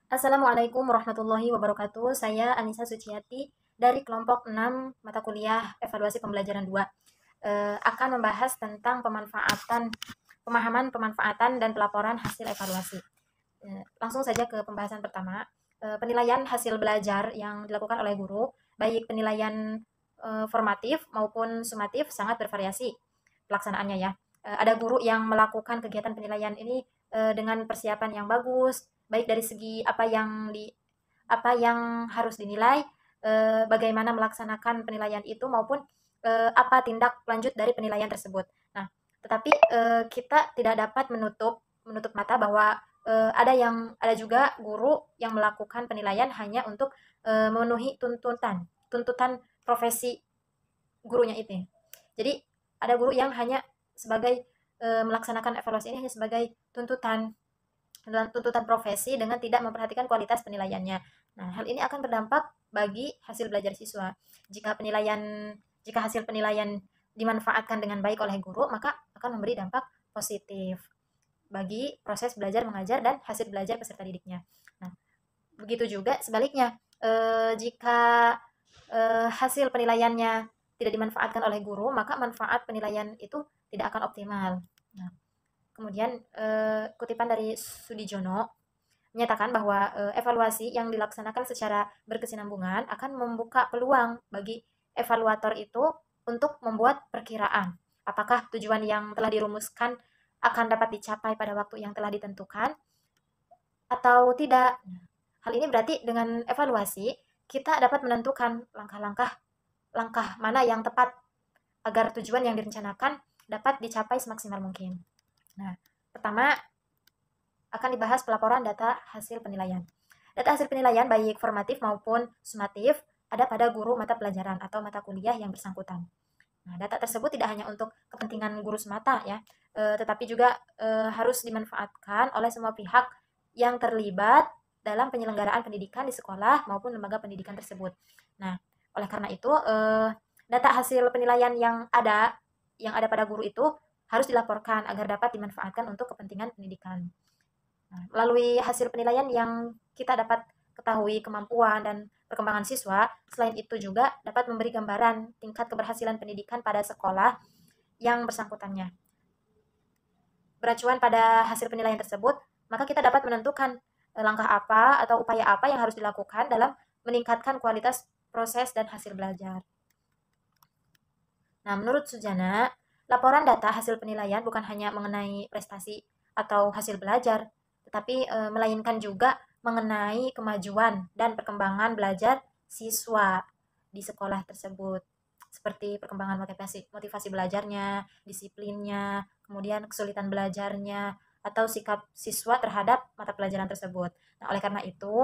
Assalamualaikum warahmatullahi wabarakatuh. Saya Anissa Suciati dari kelompok 6 mata kuliah Evaluasi Pembelajaran 2. Akan membahas tentang pemahaman, pemanfaatan, dan pelaporan hasil evaluasi. Langsung saja ke pembahasan pertama. Penilaian hasil belajar yang dilakukan oleh guru, baik penilaian formatif maupun sumatif sangat bervariasi pelaksanaannya ya. Ada guru yang melakukan kegiatan penilaian ini dengan persiapan yang bagus, baik dari segi apa yang harus dinilai, bagaimana melaksanakan penilaian itu maupun apa tindak lanjut dari penilaian tersebut. Nah, tetapi kita tidak dapat menutup mata bahwa ada juga guru yang melakukan penilaian hanya untuk memenuhi tuntutan profesi gurunya itu. Jadi ada guru yang hanya sebagai melaksanakan evaluasi ini hanya sebagai tuntutan profesi dengan tidak memperhatikan kualitas penilaiannya. Nah, hal ini akan berdampak bagi hasil belajar siswa. Jika hasil penilaian dimanfaatkan dengan baik oleh guru, maka akan memberi dampak positif bagi proses belajar mengajar dan hasil belajar peserta didiknya. Nah, begitu juga sebaliknya, jika hasil penilaiannya tidak dimanfaatkan oleh guru, maka manfaat penilaian itu tidak akan optimal. Nah, kemudian kutipan dari Sudijono menyatakan bahwa evaluasi yang dilaksanakan secara berkesinambungan akan membuka peluang bagi evaluator itu untuk membuat perkiraan apakah tujuan yang telah dirumuskan akan dapat dicapai pada waktu yang telah ditentukan atau tidak. Hal ini berarti dengan evaluasi kita dapat menentukan langkah mana yang tepat agar tujuan yang direncanakan dapat dicapai semaksimal mungkin. Nah, pertama akan dibahas pelaporan data hasil penilaian. Data hasil penilaian baik formatif maupun sumatif ada pada guru mata pelajaran atau mata kuliah yang bersangkutan. Nah, data tersebut tidak hanya untuk kepentingan guru semata ya, tetapi juga harus dimanfaatkan oleh semua pihak yang terlibat dalam penyelenggaraan pendidikan di sekolah maupun lembaga pendidikan tersebut. Nah, oleh karena itu data hasil penilaian yang ada pada guru itu harus dilaporkan agar dapat dimanfaatkan untuk kepentingan pendidikan. Nah, melalui hasil penilaian yang kita dapat ketahui kemampuan dan perkembangan siswa, selain itu juga dapat memberi gambaran tingkat keberhasilan pendidikan pada sekolah yang bersangkutannya. Beracuan pada hasil penilaian tersebut, maka kita dapat menentukan langkah apa atau upaya apa yang harus dilakukan dalam meningkatkan kualitas proses dan hasil belajar. Nah, menurut Sujana, laporan data hasil penilaian bukan hanya mengenai prestasi atau hasil belajar, tetapi melainkan juga mengenai kemajuan dan perkembangan belajar siswa di sekolah tersebut. Seperti perkembangan motivasi belajarnya, disiplinnya, kemudian kesulitan belajarnya, atau sikap siswa terhadap mata pelajaran tersebut. Nah, oleh karena itu,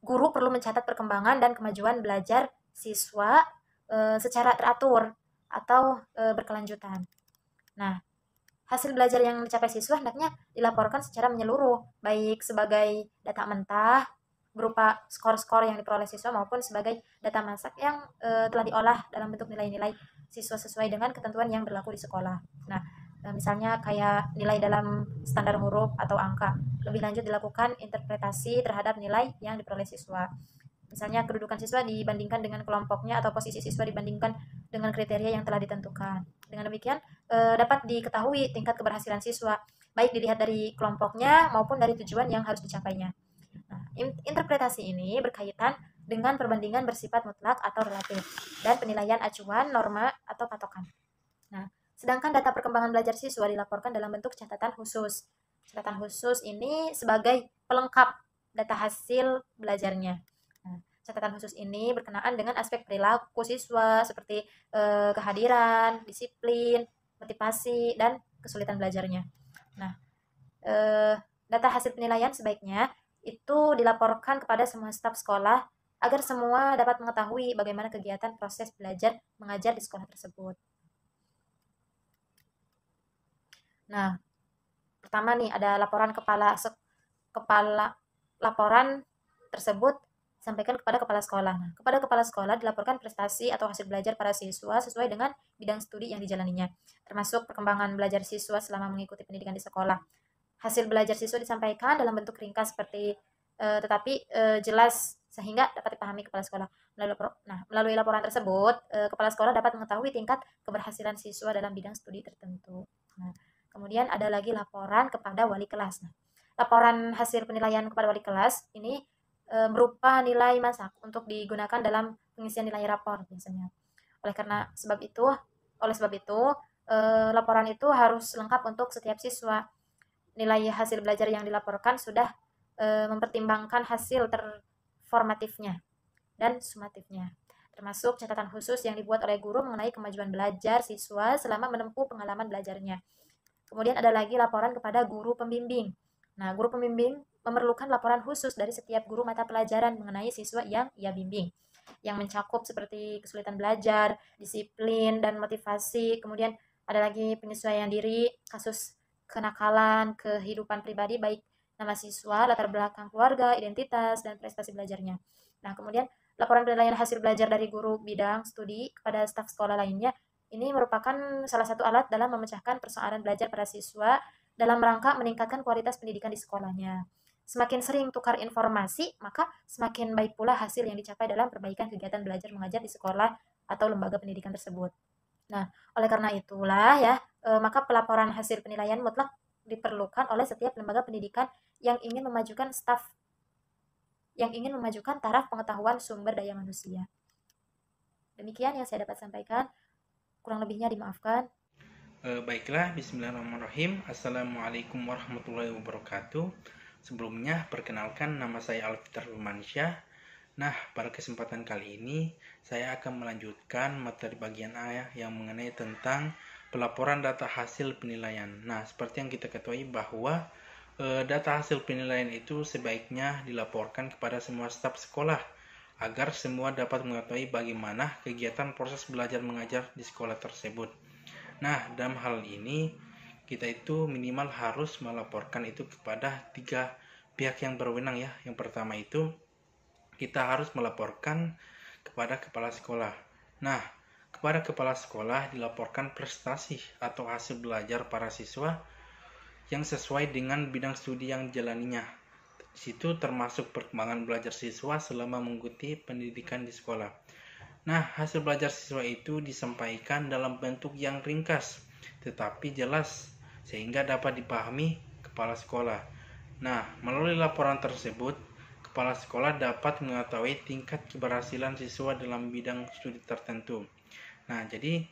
guru perlu mencatat perkembangan dan kemajuan belajar siswa secara teratur atau berkelanjutan. Nah, hasil belajar yang dicapai siswa hendaknya dilaporkan secara menyeluruh, baik sebagai data mentah berupa skor-skor yang diperoleh siswa maupun sebagai data masak yang telah diolah dalam bentuk nilai-nilai siswa sesuai dengan ketentuan yang berlaku di sekolah. Nah, misalnya kayak nilai dalam standar huruf atau angka. Lebih lanjut dilakukan interpretasi terhadap nilai yang diperoleh siswa. Misalnya kedudukan siswa dibandingkan dengan kelompoknya atau posisi siswa dibandingkan dengan kriteria yang telah ditentukan. Dengan demikian dapat diketahui tingkat keberhasilan siswa, baik dilihat dari kelompoknya maupun dari tujuan yang harus dicapainya. Nah, interpretasi ini berkaitan dengan perbandingan bersifat mutlak atau relatif dan penilaian acuan, norma, atau patokan. Nah, sedangkan data perkembangan belajar siswa dilaporkan dalam bentuk catatan khusus. Catatan khusus ini sebagai pelengkap data hasil belajarnya. Nah, catatan khusus ini berkenaan dengan aspek perilaku siswa seperti kehadiran, disiplin, motivasi, dan kesulitan belajarnya. Nah, data hasil penilaian sebaiknya itu dilaporkan kepada semua staf sekolah agar semua dapat mengetahui bagaimana kegiatan proses belajar mengajar di sekolah tersebut. Nah, pertama nih ada kepala laporan tersebut disampaikan kepada kepala sekolah. Nah, kepada kepala sekolah dilaporkan prestasi atau hasil belajar para siswa sesuai dengan bidang studi yang dijalaninya, termasuk perkembangan belajar siswa selama mengikuti pendidikan di sekolah. Hasil belajar siswa disampaikan dalam bentuk ringkas seperti tetapi jelas sehingga dapat dipahami kepala sekolah. Melalui laporan tersebut, kepala sekolah dapat mengetahui tingkat keberhasilan siswa dalam bidang studi tertentu. Nah, kemudian ada lagi laporan kepada wali kelas. Nah, laporan hasil penilaian kepada wali kelas ini berupa nilai masak untuk digunakan dalam pengisian nilai rapor biasanya. Oleh sebab itu, laporan itu harus lengkap untuk setiap siswa. Nilai hasil belajar yang dilaporkan sudah mempertimbangkan hasil formatifnya dan sumatifnya, termasuk catatan khusus yang dibuat oleh guru mengenai kemajuan belajar siswa selama menempuh pengalaman belajarnya. Kemudian ada lagi laporan kepada guru pembimbing. Nah, guru pembimbing memerlukan laporan khusus dari setiap guru mata pelajaran mengenai siswa yang ia bimbing, yang mencakup seperti kesulitan belajar, disiplin, dan motivasi. Kemudian ada lagi penyesuaian diri, kasus kenakalan, kehidupan pribadi, baik nama siswa, latar belakang keluarga, identitas, dan prestasi belajarnya. Nah, kemudian laporan penilaian hasil belajar dari guru bidang studi kepada staf sekolah lainnya ini merupakan salah satu alat dalam memecahkan persoalan belajar pada siswa dalam rangka meningkatkan kualitas pendidikan di sekolahnya. Semakin sering tukar informasi, maka semakin baik pula hasil yang dicapai dalam perbaikan kegiatan belajar mengajar di sekolah atau lembaga pendidikan tersebut. Nah, oleh karena itulah ya, maka pelaporan hasil penilaian mutlak diperlukan oleh setiap lembaga pendidikan yang ingin memajukan taraf pengetahuan sumber daya manusia. Demikian yang saya dapat sampaikan. Kurang lebihnya dimaafkan. Baiklah, bismillahirrahmanirrahim. Assalamualaikum warahmatullahi wabarakatuh. Sebelumnya, perkenalkan nama saya Alfitar Rumansyah. Nah, pada kesempatan kali ini, saya akan melanjutkan materi bagian A yang mengenai tentang pelaporan data hasil penilaian. Nah, seperti yang kita ketahui bahwa data hasil penilaian itu sebaiknya dilaporkan kepada semua staf sekolah agar semua dapat mengetahui bagaimana kegiatan proses belajar mengajar di sekolah tersebut. Nah, dalam hal ini kita itu minimal harus melaporkan itu kepada 3 pihak yang berwenang ya. Yang pertama itu kita harus melaporkan kepada kepala sekolah. Nah, kepada kepala sekolah dilaporkan prestasi atau hasil belajar para siswa yang sesuai dengan bidang studi yang dijalaninya. Di situ termasuk perkembangan belajar siswa selama mengikuti pendidikan di sekolah. Nah, hasil belajar siswa itu disampaikan dalam bentuk yang ringkas, tetapi jelas, sehingga dapat dipahami kepala sekolah. Nah, melalui laporan tersebut, kepala sekolah dapat mengetahui tingkat keberhasilan siswa dalam bidang studi tertentu. Nah, jadi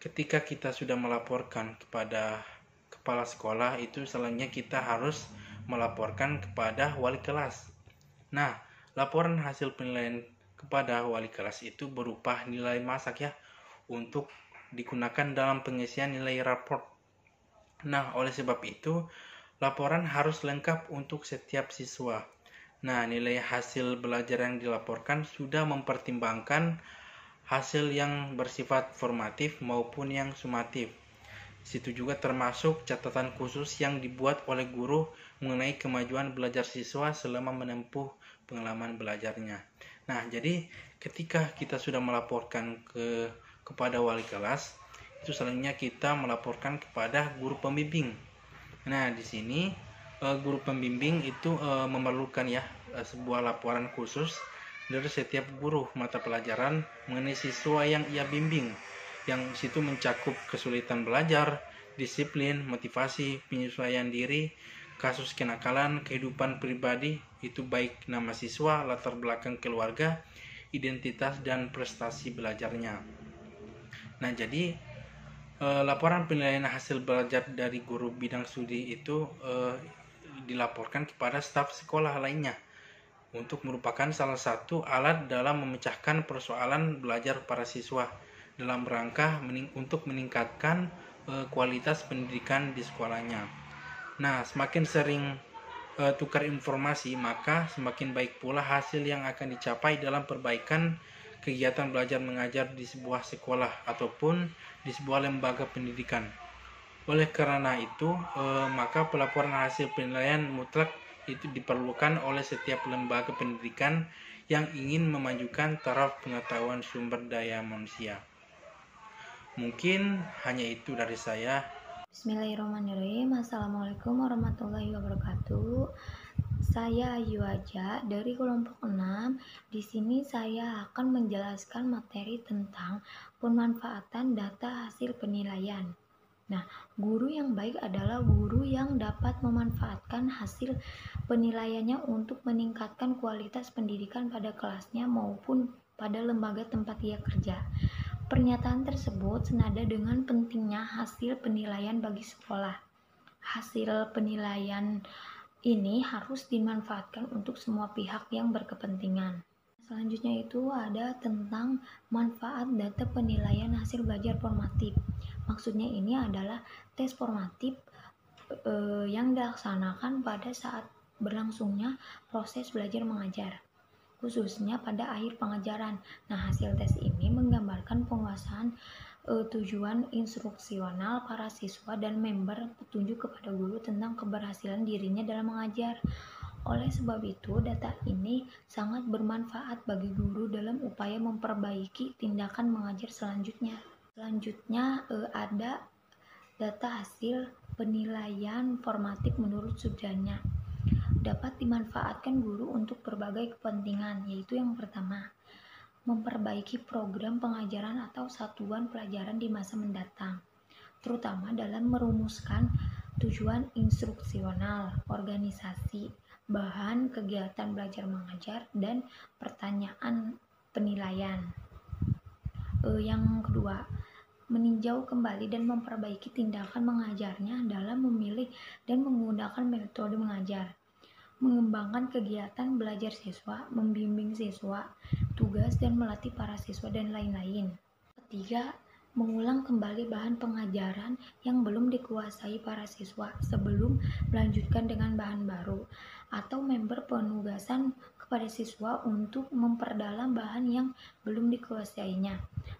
ketika kita sudah melaporkan kepada kepala sekolah, itu selanjutnya kita harus melaporkan kepada wali kelas. Nah, laporan hasil penilaian kepada wali kelas itu berupa nilai masak ya, untuk digunakan dalam pengisian nilai raport. Nah, oleh sebab itu, laporan harus lengkap untuk setiap siswa. Nah, nilai hasil belajar yang dilaporkan sudah mempertimbangkan hasil yang bersifat formatif maupun yang sumatif. Situ juga termasuk catatan khusus yang dibuat oleh guru mengenai kemajuan belajar siswa selama menempuh pengalaman belajarnya. Nah, jadi ketika kita sudah melaporkan kepada wali kelas, itu selanjutnya kita melaporkan kepada guru pembimbing. Nah, di sini guru pembimbing itu memerlukan ya sebuah laporan khusus dari setiap guru mata pelajaran mengenai siswa yang ia bimbing, yang situ mencakup kesulitan belajar, disiplin, motivasi, penyesuaian diri, kasus kenakalan, kehidupan pribadi, itu baik nama siswa, latar belakang keluarga, identitas, dan prestasi belajarnya. Nah, jadi laporan penilaian hasil belajar dari guru bidang studi itu dilaporkan kepada staf sekolah lainnya untuk merupakan salah satu alat dalam memecahkan persoalan belajar para siswa dalam rangka untuk meningkatkan kualitas pendidikan di sekolahnya. Nah, semakin sering tukar informasi, maka semakin baik pula hasil yang akan dicapai dalam perbaikan kegiatan belajar mengajar di sebuah sekolah ataupun di sebuah lembaga pendidikan. Oleh karena itu, maka pelaporan hasil penilaian mutlak itu diperlukan oleh setiap lembaga pendidikan yang ingin memajukan taraf pengetahuan sumber daya manusia. Mungkin hanya itu dari saya. Bismillahirrahmanirrahim. Assalamualaikum warahmatullahi wabarakatuh. Saya Ayu Aja dari kelompok 6. Di sini saya akan menjelaskan materi tentang pemanfaatan data hasil penilaian. Nah, guru yang baik adalah guru yang dapat memanfaatkan hasil penilaiannya untuk meningkatkan kualitas pendidikan pada kelasnya maupun pada lembaga tempat ia kerja. Pernyataan tersebut senada dengan pentingnya hasil penilaian bagi sekolah. Hasil penilaian ini harus dimanfaatkan untuk semua pihak yang berkepentingan. Selanjutnya itu ada tentang manfaat data penilaian hasil belajar formatif. Maksudnya ini adalah tes formatif yang dilaksanakan pada saat berlangsungnya proses belajar mengajar, khususnya pada akhir pengajaran. Nah, hasil tes ini menggambarkan penguasaan tujuan instruksional para siswa dan member petunjuk kepada guru tentang keberhasilan dirinya dalam mengajar. Oleh sebab itu, data ini sangat bermanfaat bagi guru dalam upaya memperbaiki tindakan mengajar selanjutnya. Selanjutnya ada data hasil penilaian formatif menurut subjeknya. Dapat dimanfaatkan guru untuk berbagai kepentingan, yaitu yang pertama, memperbaiki program pengajaran atau satuan pelajaran di masa mendatang, terutama dalam merumuskan tujuan instruksional, organisasi, bahan kegiatan belajar mengajar, dan pertanyaan penilaian. Yang kedua, meninjau kembali dan memperbaiki tindakan mengajarnya dalam memilih dan menggunakan metode mengajar, mengembangkan kegiatan belajar siswa, membimbing siswa, tugas dan melatih para siswa dan lain-lain. Ketiga, mengulang kembali bahan pengajaran yang belum dikuasai para siswa sebelum melanjutkan dengan bahan baru, atau member penugasan kepada siswa untuk memperdalam bahan yang belum dikuasainya.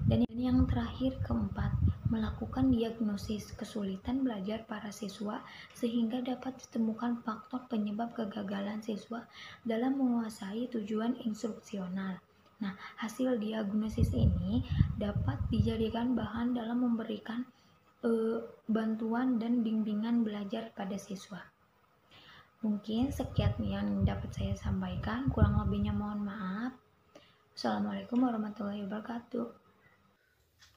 Dan yang terakhir, keempat, melakukan diagnosis kesulitan belajar para siswa sehingga dapat ditemukan faktor penyebab kegagalan siswa dalam menguasai tujuan instruksional. Nah, hasil diagnosis ini dapat dijadikan bahan dalam memberikan bantuan dan bimbingan belajar pada siswa. Mungkin sekian yang dapat saya sampaikan, kurang lebihnya mohon maaf. Assalamualaikum warahmatullahi wabarakatuh.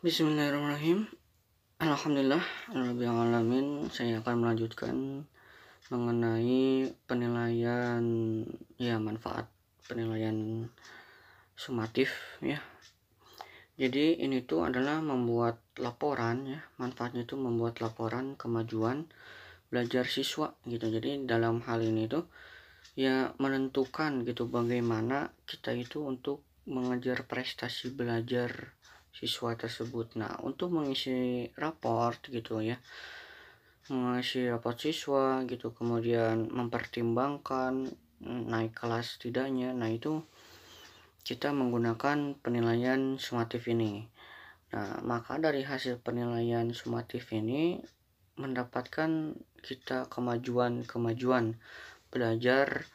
Bismillahirrahmanirrahim. Alhamdulillah, Rabbil alamin. Saya akan melanjutkan mengenai penilaian, manfaat penilaian sumatif ya. Jadi ini tuh adalah membuat laporan ya. Manfaatnya itu membuat laporan kemajuan belajar siswa gitu. Jadi dalam hal ini tuh ya menentukan gitu bagaimana kita itu untuk mengejar prestasi belajar siswa tersebut. Nah, untuk mengisi raport gitu ya, mengisi raport siswa gitu, kemudian mempertimbangkan naik kelas tidaknya. Nah, itu kita menggunakan penilaian sumatif ini. Nah, maka dari hasil penilaian sumatif ini mendapatkan kita kemajuan belajar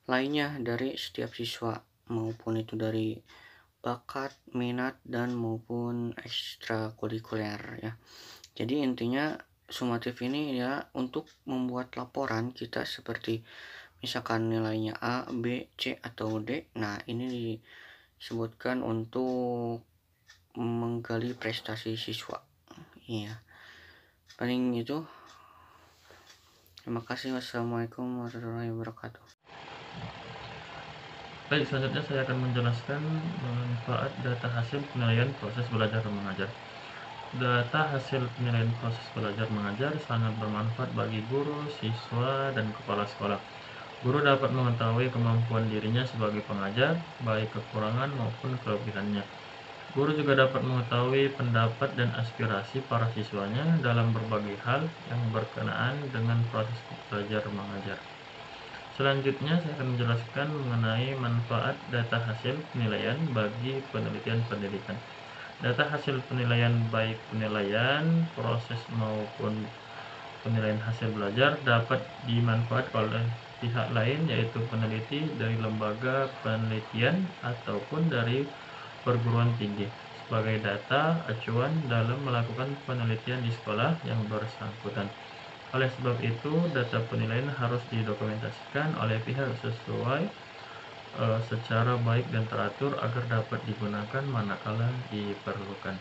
lainnya dari setiap siswa, maupun itu dari bakat, minat, dan maupun ekstrakurikuler ya. Jadi intinya sumatif ini ya untuk membuat laporan kita seperti misalkan nilainya A, B, C, atau D. Nah, ini disebutkan untuk menggali prestasi siswa. Iya. Paling itu. Terima kasih. Wassalamualaikum warahmatullahi wabarakatuh. Baik, selanjutnya saya akan menjelaskan manfaat data hasil penilaian proses belajar dan mengajar. Data hasil penilaian proses belajar mengajar sangat bermanfaat bagi guru, siswa, dan kepala sekolah. Guru dapat mengetahui kemampuan dirinya sebagai pengajar, baik kekurangan maupun kelebihannya. Guru juga dapat mengetahui pendapat dan aspirasi para siswanya dalam berbagai hal yang berkenaan dengan proses belajar mengajar. Selanjutnya saya akan menjelaskan mengenai manfaat data hasil penilaian bagi penelitian pendidikan. Data hasil penilaian baik penilaian proses maupun penilaian hasil belajar dapat dimanfaatkan oleh pihak lain, yaitu peneliti dari lembaga penelitian ataupun dari perguruan tinggi sebagai data acuan dalam melakukan penelitian di sekolah yang bersangkutan. Oleh sebab itu, data penilaian harus didokumentasikan oleh pihak sesuai secara baik dan teratur agar dapat digunakan manakala diperlukan.